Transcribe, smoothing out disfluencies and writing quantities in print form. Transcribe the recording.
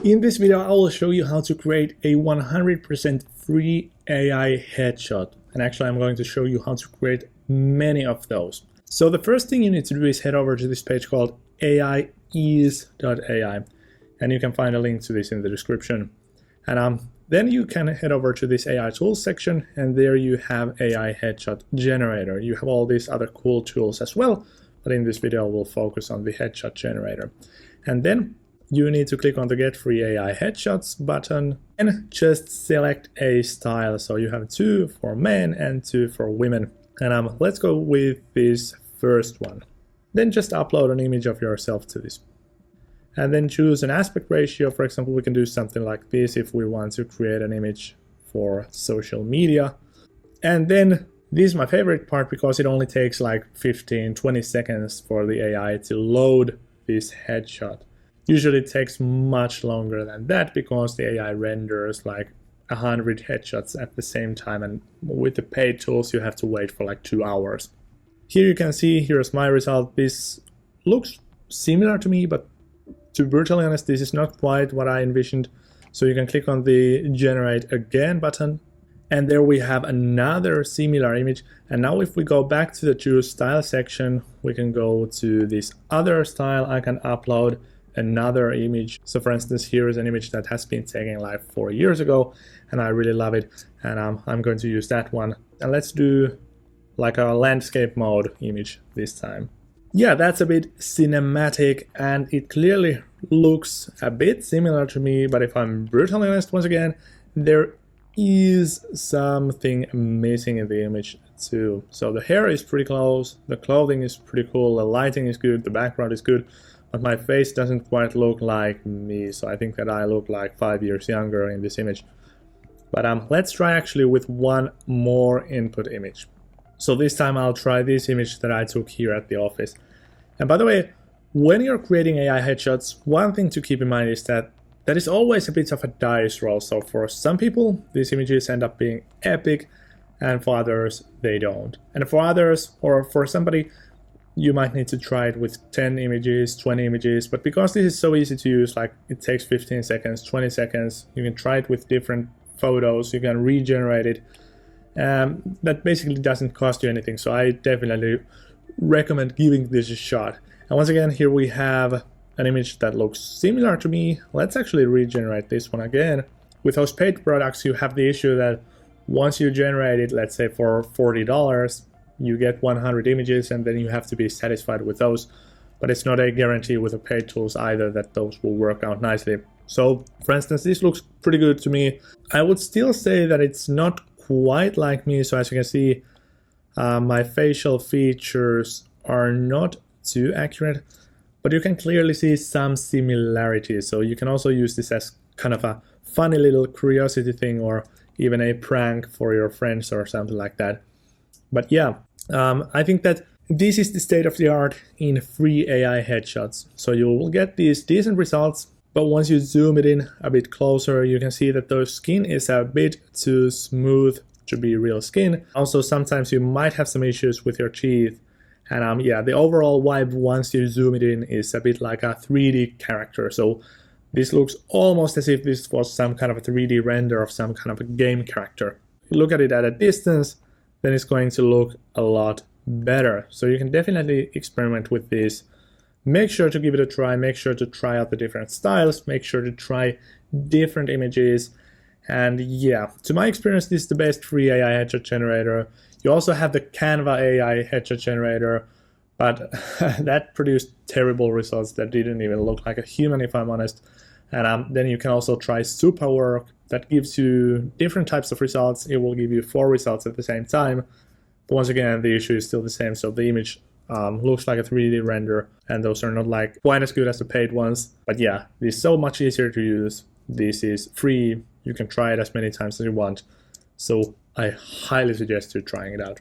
In this video, I will show you how to create a 100% free AI headshot. And actually, I'm going to show you how to create many of those. So the first thing you need to do is head over to this page called AIease.ai. And you can find a link to this in the description. And then you can head over to this AI tools section, and there you have AI headshot generator. You have all these other cool tools as well, but in this video we'll focus on the headshot generator. And then you need to click on the Get Free AI Headshots button and just select a style. So you have 2 for men and 2 for women. And let's go with this first one. Then just upload an image of yourself to this. And then choose an aspect ratio. For example, we can do something like this if we want to create an image for social media. And then this is my favorite part because it only takes like 15-20 seconds for the AI to load this headshot. Usually it takes much longer than that because the AI renders like 100 headshots at the same time, and with the paid tools you have to wait for like 2 hours. Here you can see, here's my result. This looks similar to me, but to be brutally honest, this is not quite what I envisioned. So you can click on the Generate Again button, and there we have another similar image. And now if we go back to the Choose Style section, we can go to this other style. I can upload another image. So for instance, here is an image that has been taken like 4 years ago, and I really love it. And I'm going to use that one. And let's do like a landscape mode image this time. Yeah, that's a bit cinematic, and it clearly looks a bit similar to me, but if I'm brutally honest, once again, there is something missing in the image too. So the hair is pretty close, the clothing is pretty cool, the lighting is good, the background is good, but my face doesn't quite look like me, so I think that I look like 5 years younger in this image. But let's try actually with one more input image. So this time I'll try this image that I took here at the office. And by the way, when you're creating AI headshots, one thing to keep in mind is that is always a bit of a dice roll. So for some people, these images end up being epic, and for others, they don't. And for others, or for somebody, you might need to try it with 10 images, 20 images, but because this is so easy to use, like it takes 15 seconds, 20 seconds, you can try it with different photos, you can regenerate it. That basically doesn't cost you anything, so I definitely recommend giving this a shot. And once again, here we have an image that looks similar to me. Let's actually regenerate this one again. With those paid products, you have the issue that once you generate it, let's say for $40, you get 100 images, and then you have to be satisfied with those. But it's not a guarantee with the paid tools either that those will work out nicely. So, for instance, this looks pretty good to me. I would still say that it's not quite like me. So as you can see, my facial features are not too accurate, but you can clearly see some similarities. So you can also use this as kind of a funny little curiosity thing, or even a prank for your friends or something like that. But yeah, I think that this is the state of the art in free AI headshots. So you will get these decent results, but once you zoom it in a bit closer, you can see that the skin is a bit too smooth to be real skin. Also, sometimes you might have some issues with your teeth. And yeah, the overall vibe once you zoom it in is a bit like a 3D character. So this looks almost as if this was some kind of a 3D render of some kind of a game character. If you look at it at a distance, then it's going to look a lot better. So you can definitely experiment with this. Make sure to give it a try, make sure to try out the different styles, make sure to try different images. And yeah, to my experience, this is the best free AI headshot generator. You also have the Canva AI headshot generator, but that produced terrible results that didn't even look like a human, if I'm honest. And then you can also try Superwork, that gives you different types of results. It will give you 4 results at the same time. But once again, the issue is still the same. So the image looks like a 3D render, and those are not like quite as good as the paid ones. But yeah, this is so much easier to use. This is free. You can try it as many times as you want. So I highly suggest you trying it out.